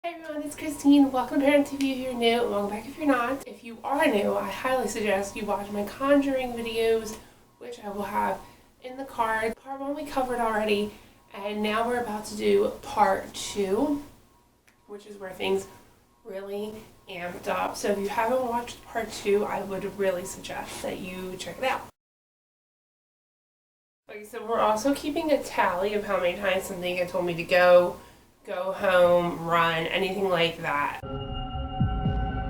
Hey everyone, it's Christine. Welcome to ParanormalTV if you're new, and welcome back if you're not. If you are new, I highly suggest you watch my Conjuring videos, which I will have in the card. Part 1 we covered already, and now we're about to do part 2, which is where things really amped up. So if you haven't watched part 2, I would really suggest that you check it out. Okay, so we're also keeping a tally of how many times something had told me to go home, run, anything like that.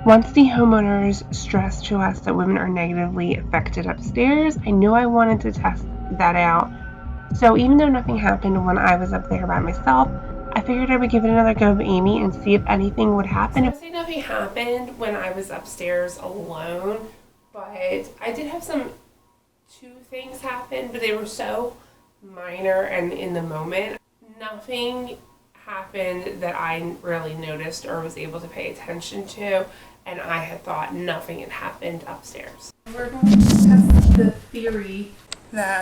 Once the homeowners stressed to us that women are negatively affected upstairs, I knew I wanted to test that out. So even though nothing happened when I was up there by myself, I figured I would give it another go with Amy and see if anything would happen. So I say nothing happened when I was upstairs alone, but I did have two things happen, but they were so minor and in the moment. Nothing happened that I really noticed or was able to pay attention to, and I had thought nothing had happened upstairs. We're going to test the theory that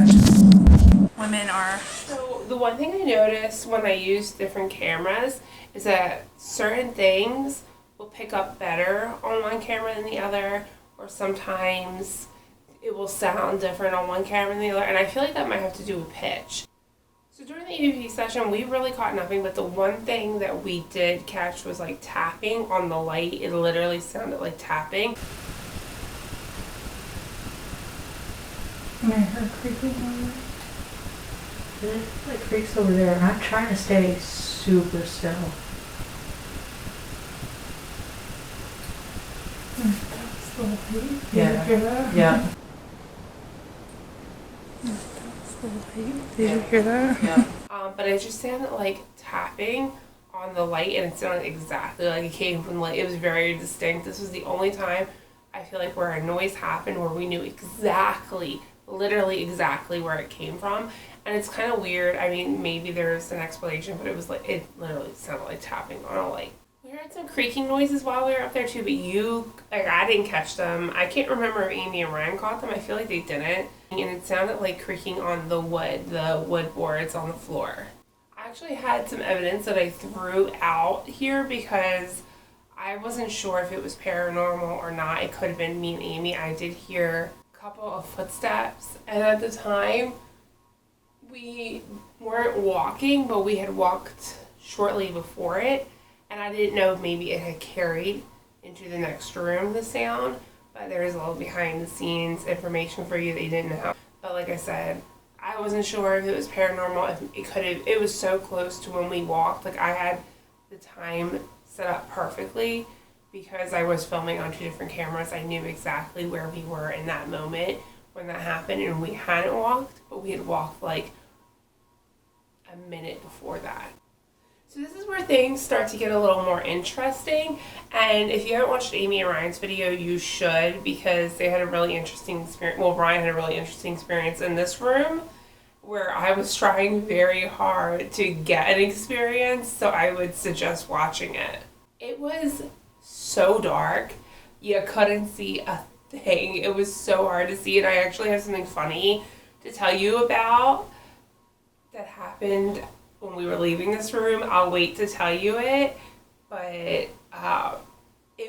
women are... So the one thing I noticed when I use different cameras is that certain things will pick up better on one camera than the other, or sometimes it will sound different on one camera than the other, and I feel like that might have to do with pitch. So during the EVP session, we really caught nothing, but the one thing that we did catch was like tapping on the light. It literally sounded like tapping. And I heard creaking over there. There's like creaks over there, and I'm trying to stay super still. That's the light. Yeah. Did you hear that? Yeah. Did you hear that? Yeah. But it just sounded like tapping on the light, and it sounded exactly like it came from the light. It was very distinct. This was the only time I feel like where a noise happened where we knew exactly, literally exactly where it came from. And it's kind of weird. I mean, maybe there's an explanation, but it was like, it literally sounded like tapping on a light. We heard some creaking noises while we were up there too, but I didn't catch them. I can't remember if Amy and Ryan caught them. I feel like they didn't. And it sounded like creaking on the wood boards on the floor. I actually had some evidence that I threw out here because I wasn't sure if it was paranormal or not. It could have been me and Amy. I did hear a couple of footsteps, and at the time we weren't walking, but we had walked shortly before it, and I didn't know if maybe it had carried into the next room, the sound. But there is a little behind the scenes information for you that you didn't know. But like I said, I wasn't sure if it was paranormal. If it was so close to when we walked. Like I had the time set up perfectly because I was filming on 2 different cameras. I knew exactly where we were in that moment when that happened, and we hadn't walked, but we had walked like a minute before that. So this is where things start to get a little more interesting, and if you haven't watched Amy and Ryan's video, you should, because they had a really interesting experience. Well, Ryan had a really interesting experience in this room where I was trying very hard to get an experience, so I would suggest watching it. It was so dark, you couldn't see a thing. It was so hard to see, and I actually have something funny to tell you about that happened when we were leaving this room. I'll wait to tell you it, but it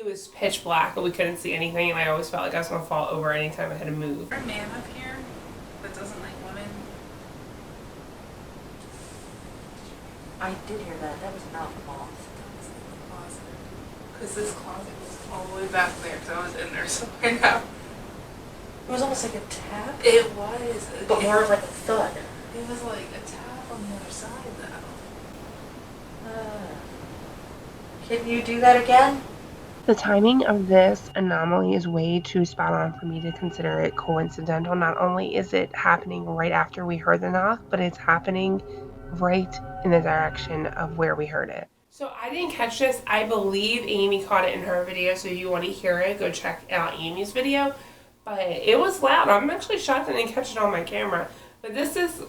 was pitch black and we couldn't see anything, and I always felt like I was going to fall over anytime I had to move. Is there a man up here that doesn't like women? I did hear that. That was not the boss. That was in the closet. Because this closet was all the way back there, because I was in there, so I know. It was almost like a tap. It was. But more of like a thud. It was like a tap on the other side, though. Can you do that again? The timing of this anomaly is way too spot on for me to consider it coincidental. Not only is it happening right after we heard the knock, but it's happening right in the direction of where we heard it. So I didn't catch this. I believe Amy caught it in her video, so if you want to hear it, go check out Amy's video. But it was loud. I'm actually shocked I didn't catch it on my camera. But this is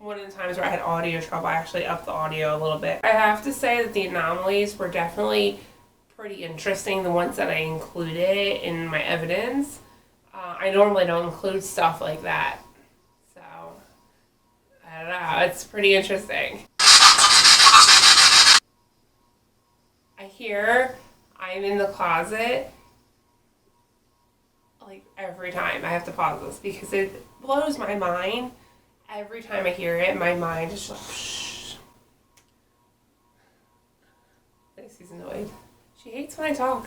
one of the times where I had audio trouble. I actually upped the audio a little bit. I have to say that the anomalies were definitely pretty interesting, the ones that I included in my evidence. I normally don't include stuff like that. So, I don't know. It's pretty interesting. hear I'm in the closet, like every time I have to pause this because it blows my mind. Every time I hear it, my mind is just like, shh. Lacey's annoyed. She hates when I talk.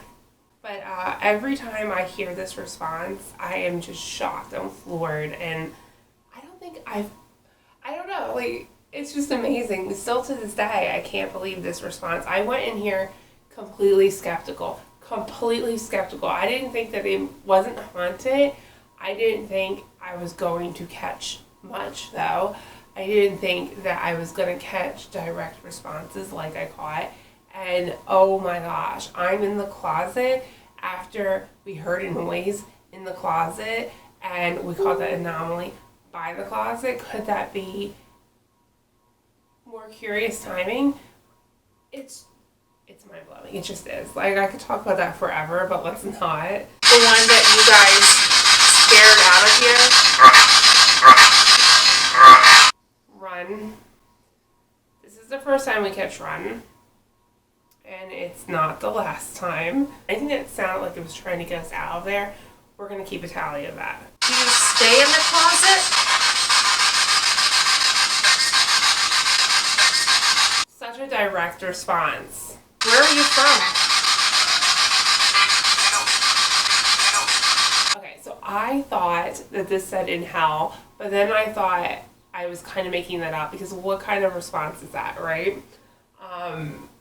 But every time I hear this response, I am just shocked. I'm floored. And I don't know, like, it's just amazing. Still to this day, I can't believe this response. I went in here completely skeptical. I didn't think that it wasn't haunted. I didn't think I was going to catch much, though. I didn't think that I was going to catch direct responses like I caught. And oh my gosh, I'm in the closet after we heard a noise in the closet and we caught that anomaly by the closet. Could that be more curious timing? It's mind blowing. It just is. Like, I could talk about that forever, but let's not. The one that you guys scared out of here. Run. This is the first time we catch Run. And it's not the last time. I think it sounded like it was trying to get us out of there. We're going to keep a tally of that. Do you stay in the closet? Such a direct response. Where are you from? Okay, so I thought that this said in hell, but then I thought I was kind of making that up because what kind of response is that, right?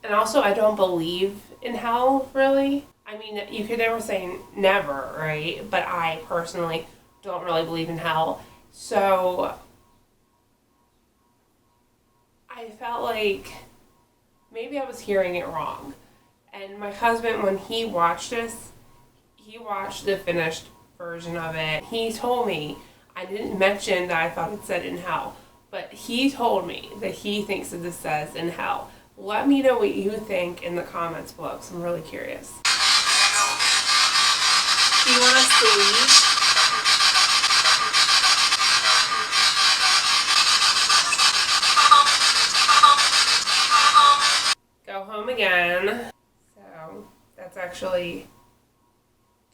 And also I don't believe in hell, really. I mean, you could never say never, right? But I personally don't really believe in hell. So I felt like maybe I was hearing it wrong. And my husband, when he watched this, he watched the finished version of it. He told me, I didn't mention that I thought it said in hell, but he told me that he thinks that this says in hell. Let me know what you think in the comments below, because I'm really curious. Do you want us to leave? Go home again. So that's actually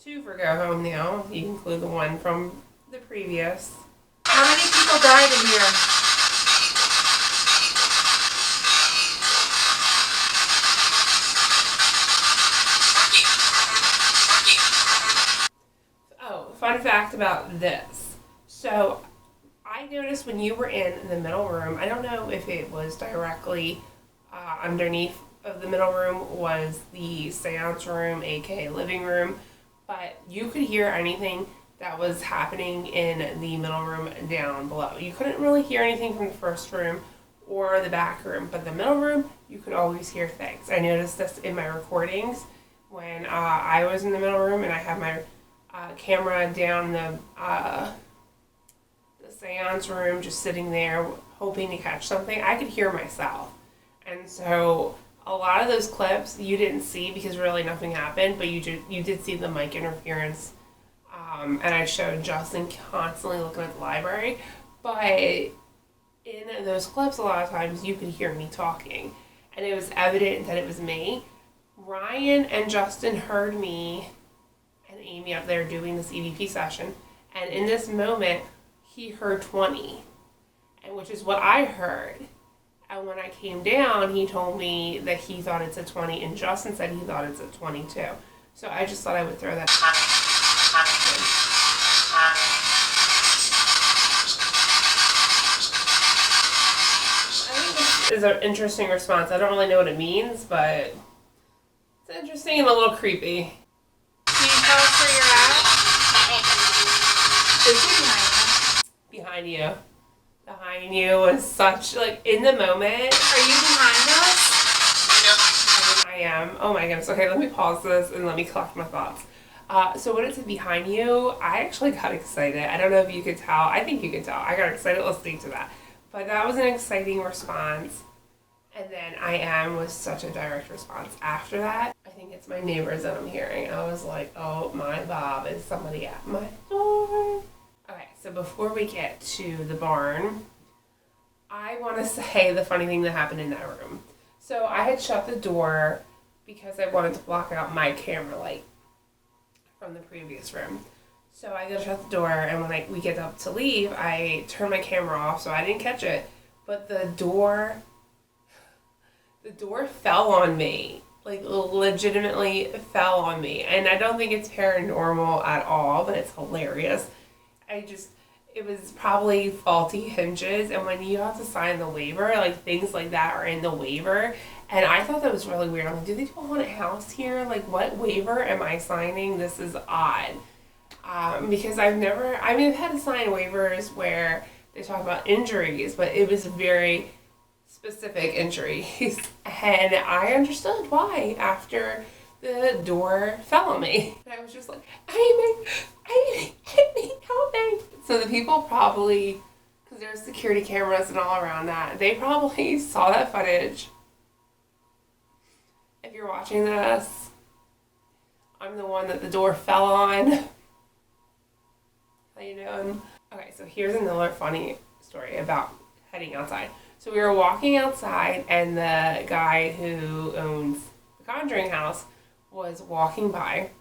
2 for go home now. You include the one from the previous. How many people died in here? Oh, fun fact about this. So I noticed when you were in the middle room, I don't know if it was directly underneath of the middle room was the seance room, aka living room, but you could hear anything that was happening in the middle room down below. You couldn't really hear anything from the first room or the back room, but the middle room, you could always hear things. I noticed this in my recordings when I was in the middle room and I had my camera down the seance room, just sitting there hoping to catch something. I could hear myself. And so a lot of those clips you didn't see because really nothing happened, but you did see the mic interference. And I showed Justin constantly looking at the library. But in those clips, a lot of times you could hear me talking. And it was evident that it was me. Ryan and Justin heard me and Amy up there doing this EVP session. And in this moment, he heard 20, and which is what I heard. And when I came down, he told me that he thought it said 20, and Justin said he thought it said 22. So I just thought I would throw that. I think this is an interesting response. I don't really know what it means, but it's interesting and a little creepy. Can you tell us where you're at? Is he behind you? Behind you was such, like, in the moment. Are you behind us? I am. Oh my goodness. Okay, let me pause this and let me collect my thoughts. So when it said behind you, I actually got excited. I don't know if you could tell. I think you could tell. I got excited listening to that. But that was an exciting response. And then I am was such a direct response after that. I think it's my neighbors that I'm hearing. I was like, oh my Bob, is somebody at my door? Okay, so before we get to the barn, I want to say the funny thing that happened in that room. So I had shut the door because I wanted to block out my camera light from the previous room. So I go shut the door, and when we get up to leave, I turn my camera off so I didn't catch it. But the door fell on me. Like, legitimately fell on me. And I don't think it's paranormal at all, but it's hilarious. It was probably faulty hinges, and when you have to sign the waiver, like, things like that are in the waiver. And I thought that was really weird. I'm like, do they do a haunted house here? Like, what waiver am I signing? This is odd. Because I've had to sign waivers where they talk about injuries, but it was very specific injuries. And I understood why after the door fell on me. And I was just like, Amy, hit me, help me. So the people probably, because there's security cameras and all around that, they probably saw that footage. If you're watching this, I'm the one that the door fell on. How you doing? Okay, so here's another funny story about heading outside. So we were walking outside, and the guy who owns the Conjuring house was walking by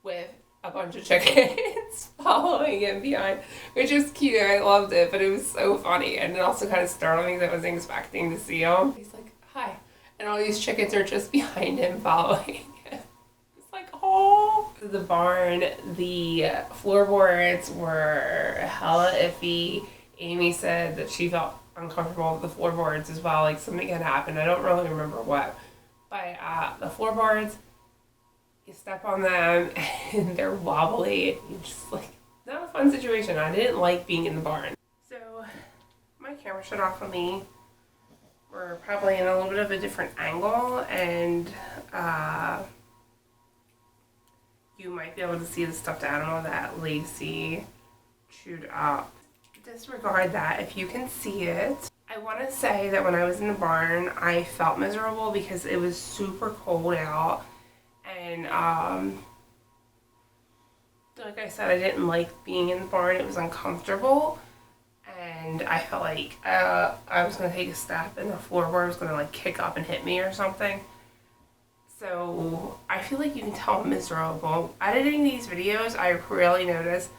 with a bunch of chickens following him behind, which was cute. I loved it, but it was so funny, and it also kind of startled me because I wasn't expecting to see him. He's like, hi. And all these chickens are just behind him following him. It's like, oh. The barn, the floorboards were hella iffy. Amy said that she felt uncomfortable with the floorboards as well. Like, something had happened. I don't really remember what. But the floorboards, you step on them and they're wobbly. You just, like, not a fun situation. I didn't like being in the barn. So my camera shut off on me. We're probably in a little bit of a different angle, and you might be able to see the stuffed animal that Lacey chewed up. Disregard that if you can see it. I want to say that when I was in the barn, I felt miserable because it was super cold out, and like I said, I didn't like being in the barn. It was uncomfortable. And I felt like I was going to take a step and the floorboard was going to like kick up and hit me or something. So I feel like you can tell I'm miserable. Editing these videos, I really notice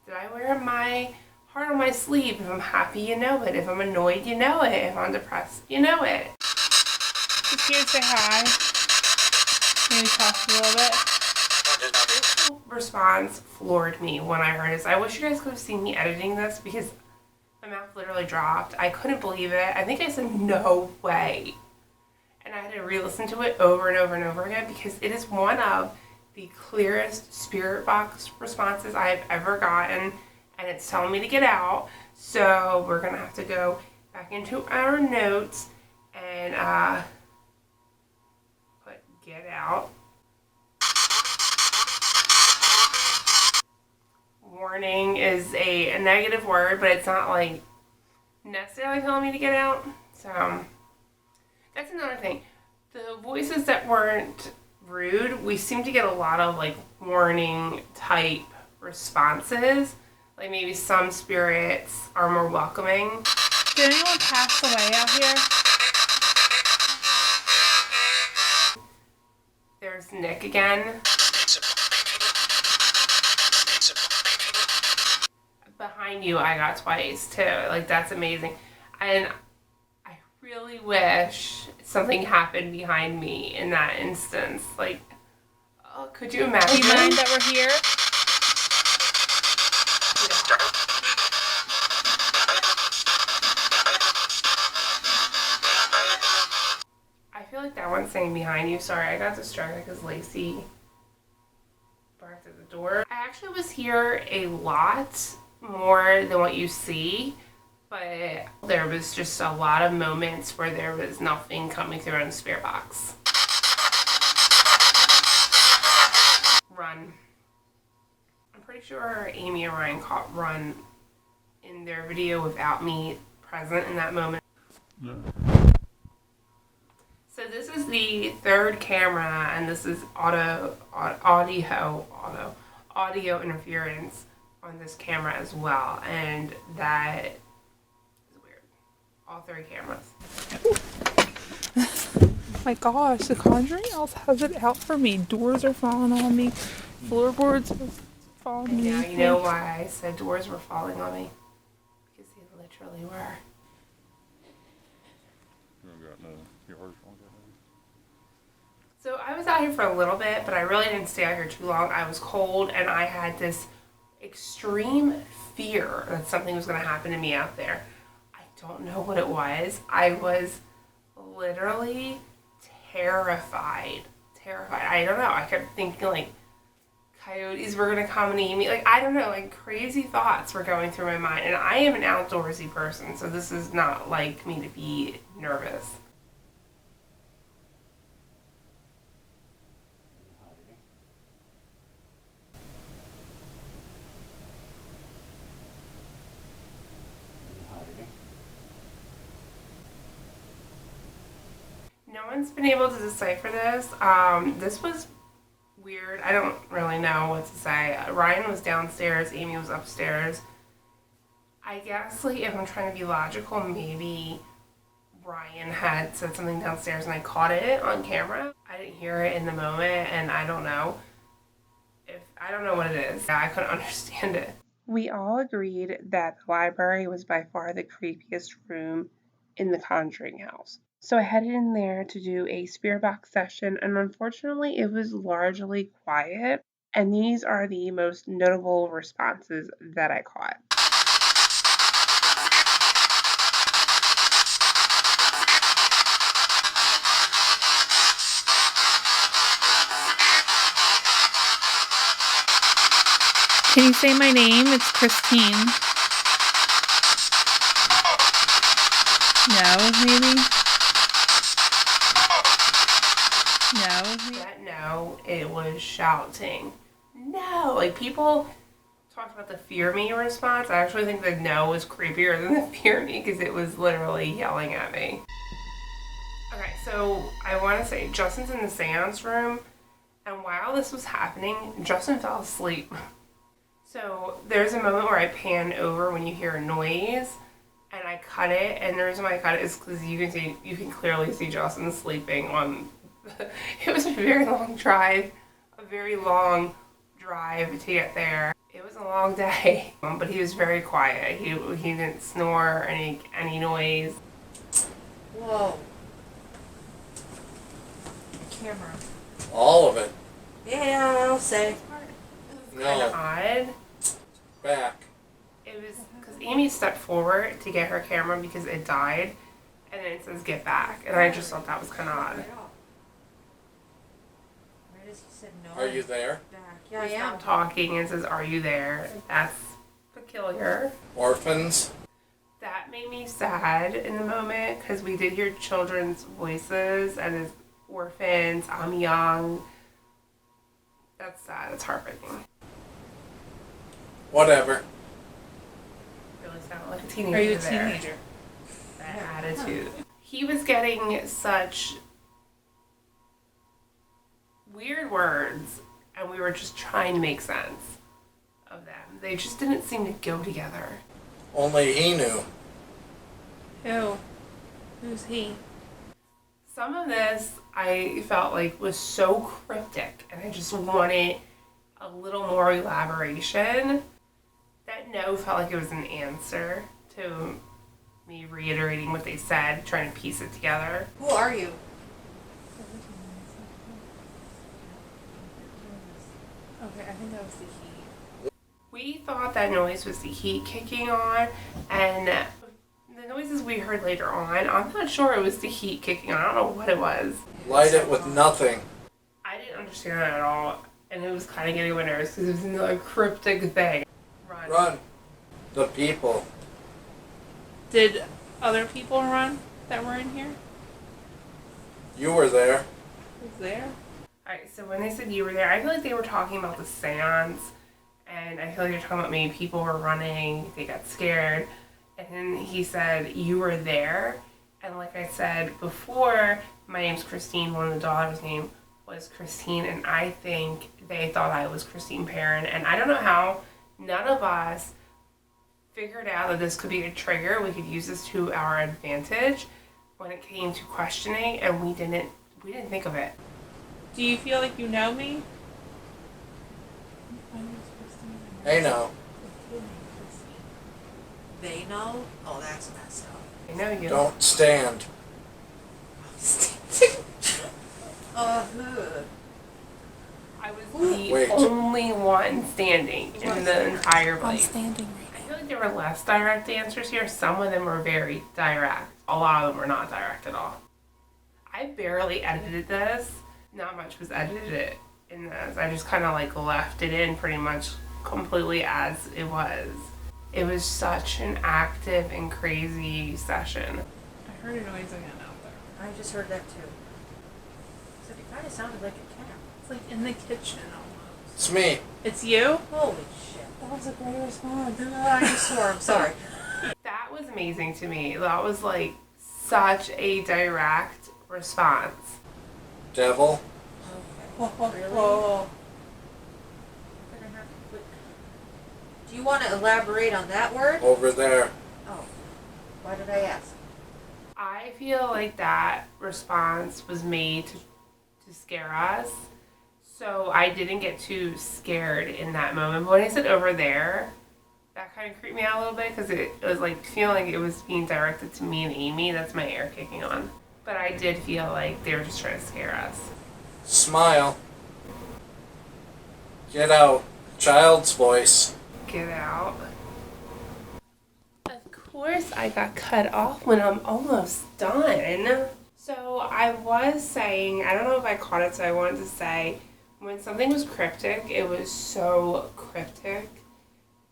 that I wear my heart on my sleeve. If I'm happy, you know it. If I'm annoyed, you know it. If I'm depressed, you know it. Just here to say hi. Maybe talk to you a little bit. This response floored me when I heard this. I wish you guys could have seen me editing this because my mouth literally dropped. I couldn't believe it. I think I said, no way. And I had to re-listen to it over and over and over again because it is one of the clearest spirit box responses I have ever gotten. And it's telling me to get out. So we're going to have to go back into our notes and put get out. Warning is a negative word, but it's not like necessarily telling me to get out. So that's another thing. The voices that weren't rude, we seem to get a lot of like warning type responses. Like maybe some spirits are more welcoming. Did anyone pass away out here? There's Nick again. Behind you, I got twice too. Like, that's amazing. And I really wish something happened behind me in that instance. Like, oh, could you imagine? Do you mind that we're here? I feel like that one's saying behind you. Sorry, I got distracted because Lacey barked at the door. I actually was here a lot more than what you see, but there was just a lot of moments where there was nothing coming through on the spirit box. Run. I'm pretty sure Amy and Ryan caught Run in their video without me present in that moment. No. So this is the third camera, and this is audio interference on this camera as well, and that is weird. All three cameras. my gosh, the Conjuring else has it out for me. Doors are falling on me. Floorboards are falling on me. Now you know why I said doors were falling on me. Because they literally were. So I was out here for a little bit, but I really didn't stay out here too long. I was cold and I had this extreme fear that something was going to happen to me out there. I don't know what it was. I was literally terrified. I don't know. I kept thinking like coyotes were going to come and eat me. Like, I don't know, like crazy thoughts were going through my mind. And I am an outdoorsy person, so this is not like me to be nervous. No one's been able to decipher this. This was weird. I don't really know what to say. Ryan was downstairs, Amy was upstairs. I guess, like, if I'm trying to be logical, maybe Ryan had said something downstairs and I caught it on camera. I didn't hear it in the moment, and I don't know what it is. I couldn't understand it. We all agreed that the library was by far the creepiest room in the Conjuring house. So I headed in there to do a spirit box session, and unfortunately it was largely quiet, and these are the most notable responses that I caught. Can you say my name? It's Christine. No, maybe? No, it was shouting. No, like people talked about the fear me response. I actually think the no was creepier than the fear me because it was literally yelling at me. Okay, so I want to say Justin's in the seance room, and while this was happening, Justin fell asleep. So there's a moment where I pan over when you hear a noise, and I cut it, and the reason why I cut it is because you can clearly see Justin sleeping on. It was a very long drive to get there. It was a long day, but he was very quiet. He didn't snore or any noise. Whoa. Camera. All of it. Yeah, I'll say. Kind of No. odd. Back. It was because Amy stepped forward to get her camera because it died, and then it says get back, and I just thought that was kind of odd. Are you there? Yeah, I am. Talking and says, "Are you there?" That's peculiar. Orphans? That made me sad in the moment because we did hear children's voices and as orphans. I'm young. That's sad. It's heartbreaking. Whatever. Really sounded like a teenager. Are you a there. teenager? That attitude. He was getting such weird words, and we were just trying to make sense of them. They just didn't seem to go together. Only he knew. Who? Who's he? Some of this I felt like was so cryptic, and I just wanted a little more elaboration. That no felt like it was an answer to me reiterating what they said, trying to piece it together. Who are you? Okay, I think that was the heat. We thought that noise was the heat kicking on, and the noises we heard later on, I'm not sure it was the heat kicking on. I don't know what it was. Light it with nothing. I didn't understand that at all, and it was kind of getting my nerves because it was another cryptic thing. Run. The people. Did other people run that were in here? You were there. Was there? Alright, so when they said you were there, I feel like they were talking about the seance, and I feel like you're talking about maybe people were running, they got scared, and then he said you were there, and like I said before, my name's Christine, one of the daughters' name was Christine, and I think they thought I was Christine Perrin, and I don't know how none of us figured out that this could be a trigger. We could use this to our advantage when it came to questioning, and we we didn't think of it. Do you feel like you know me? They know. They know? Oh, that's messed up. I know you. Don't stand. Ugh. I was the Wait. only one standing in the entire I'm place. standing I right feel like there were less direct answers here. Some of them were very direct. A lot of them were not direct at all. I barely edited this. Not much was edited in this. I just kind of like left it in pretty much completely as it was. It was such an active and crazy session. I heard a noise again out there. I just heard that too. So it kind of sounded like a cat. It's like in the kitchen almost. It's me. It's you? Holy shit. That was a great response. I just swore. I'm sorry. That was amazing to me. That was like such a direct response. Devil. Okay. Really? Do you want to elaborate on that word? Over there. Oh. Why did I ask? I feel like that response was made to scare us. So I didn't get too scared in that moment. But when I said over there, that kind of creeped me out a little bit because it was like feeling like it was being directed to me and Amy. That's my air kicking on. But I did feel like they were just trying to scare us. Smile. Get out. Child's voice. Get out. Of course I got cut off when I'm almost done. So I was saying, I don't know if I caught it, so I wanted to say, when something was cryptic, it was so cryptic.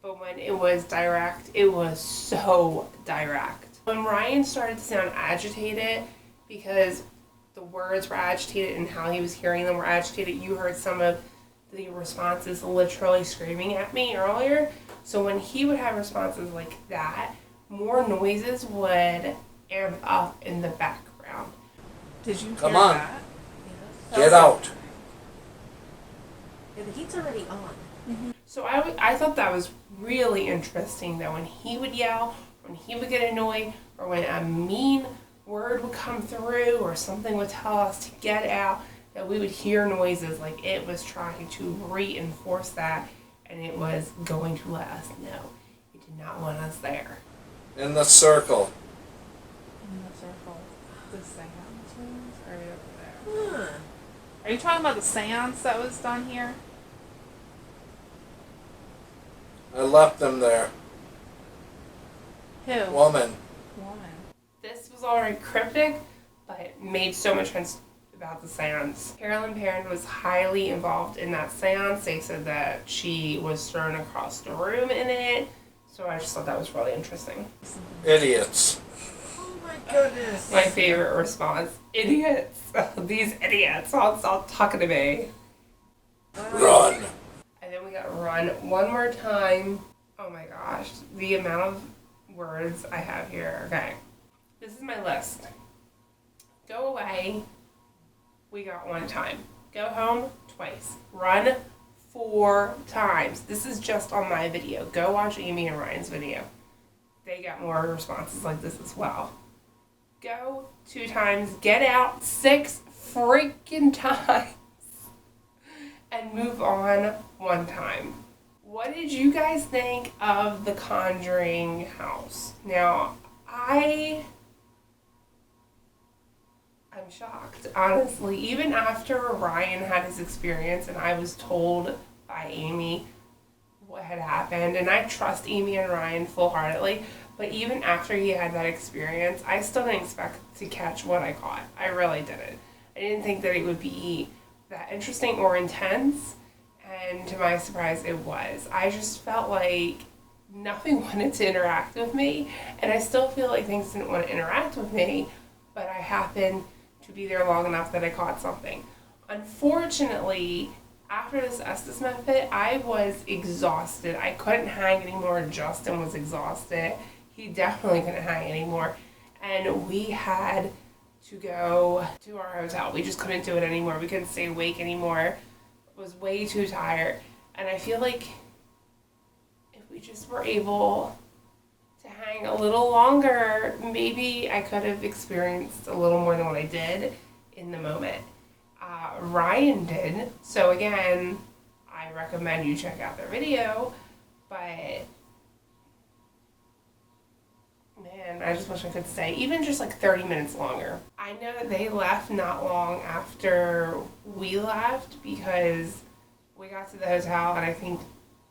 But when it was direct, it was so direct. When Ryan started to sound agitated, because the words were agitated and how he was hearing them were agitated, you heard some of the responses literally screaming at me earlier. So when he would have responses like that, more noises would amp up in the background. Did you Come hear on. that? Get out. Yeah, the heat's already on. So I thought that was really interesting that when he would yell, when he would get annoyed, or when a mean word would come through or something would tell us to get out, that we would hear noises like it was trying to reinforce that, and it was going to let us know it did not want us there. In the circle. In the circle. The seance rooms? Or are you over there? Huh. Are you talking about the seance that was done here? I left them there. Who? Woman. Woman. This was already cryptic, but it made so much sense about the seance. Carolyn Perrin was highly involved in that seance. They said that she was thrown across the room in it. So I just thought that was really interesting. Idiots. Oh my goodness. My favorite response. Idiots. These idiots all stop talking to me. Run. And then we got run one more time. Oh my gosh. The amount of words I have here. Okay. This is my list. Go away. We got one time. Go home twice. Run 4 times. This is just on my video. Go watch Amy and Ryan's video. They got more responses like this as well. Go 2 times. Get out 6 freaking times. And move on 1 time. What did you guys think of the Conjuring house? Now, I'm shocked, honestly. Even after Ryan had his experience and I was told by Amy what had happened, and I trust Amy and Ryan full-heartedly, but even after he had that experience, I still didn't expect to catch what I caught. I really didn't. I didn't think that it would be that interesting or intense, and to my surprise, it was. I just felt like nothing wanted to interact with me, and I still feel like things didn't want to interact with me, but I happened to be there long enough that I caught something. Unfortunately, after this Estes method, I was exhausted. I couldn't hang anymore. Justin was exhausted. He definitely couldn't hang anymore. And we had to go to our hotel. We just couldn't do it anymore. We couldn't stay awake anymore. Was way too tired. And I feel like if we just were able to hang a little longer, maybe I could have experienced a little more than what I did. in the moment. Ryan did. So again, I recommend you check out their video. But man, I just wish I could stay even just like 30 minutes longer. I know that they left not long after we left because we got to the hotel, and I think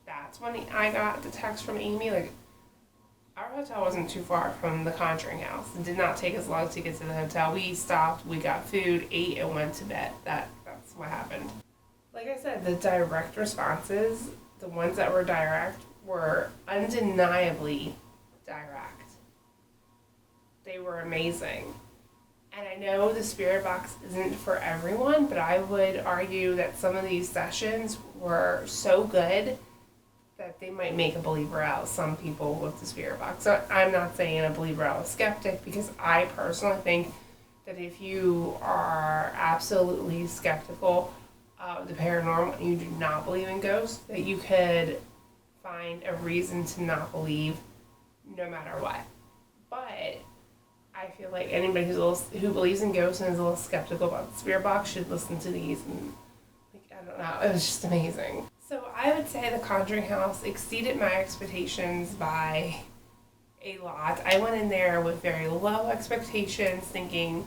that's when I got the text from Amy. Like, our hotel wasn't too far from the Conjuring house. It did not take us long to get to the hotel. We stopped, we got food, ate, and went to bed. That's what happened. Like I said, the direct responses, the ones that were direct, were undeniably direct. They were amazing. And I know the spirit box isn't for everyone, but I would argue that some of these sessions were so good that they might make a believer out of some people with the spirit box. So I'm not saying a believer out of a skeptic, because I personally think that if you are absolutely skeptical of the paranormal and you do not believe in ghosts, that you could find a reason to not believe no matter what. But I feel like anybody who believes in ghosts and is a little skeptical about the spirit box should listen to these. And I don't know, it was just amazing. So I would say the Conjuring house exceeded my expectations by a lot. I went in there with very low expectations, thinking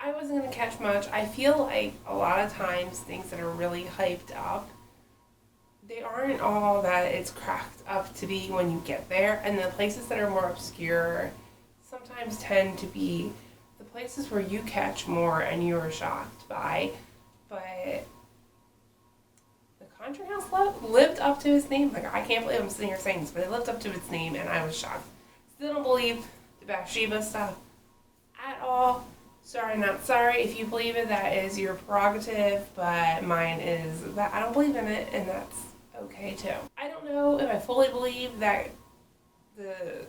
I wasn't going to catch much. I feel like a lot of times things that are really hyped up, they aren't all that it's cracked up to be when you get there. And the places that are more obscure sometimes tend to be the places where you catch more and you are shocked by. But Conjuring house lived up to its name. Like, I can't believe I'm sitting here saying this, but it lived up to its name, and I was shocked. Still don't believe the Bathsheba stuff at all. Sorry, not sorry. If you believe it, that is your prerogative, but mine is that I don't believe in it, and that's okay too. I don't know if I fully believe that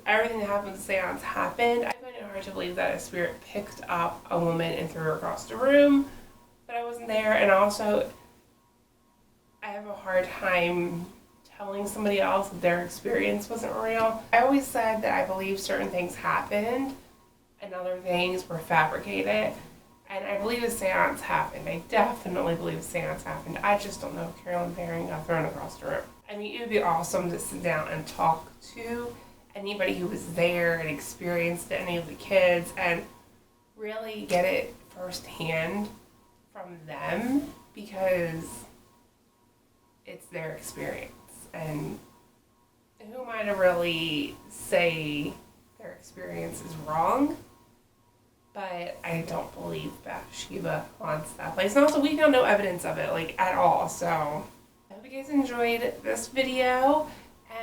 everything that happened with the seance happened. I find it hard to believe that a spirit picked up a woman and threw her across the room, but I wasn't there, and also I have a hard time telling somebody else that their experience wasn't real. I always said that I believe certain things happened and other things were fabricated. And I believe a seance happened. I definitely believe a seance happened. I just don't know if Carolyn Baring got thrown across the room. I mean, it would be awesome to sit down and talk to anybody who was there and experienced it, any of the kids, and really get it firsthand from them, because it's their experience, and who am I to really say their experience is wrong? But I don't believe Bathsheba haunts that place. And also, we found no evidence of it, like, at all. So I hope you guys enjoyed this video,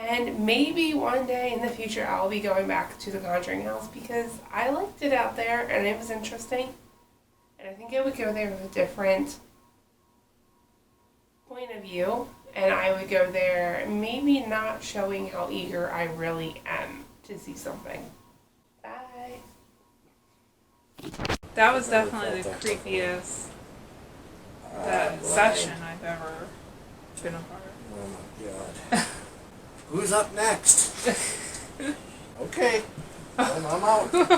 and maybe one day in the future I'll be going back to the Conjuring house, because I liked it out there and it was interesting, and I think I would go there with a different point of view, and I would go there maybe not showing how eager I really am to see something. Bye. That was definitely the creepiest session I've ever been a part of. Oh my god. Who's up next? Okay. I'm out.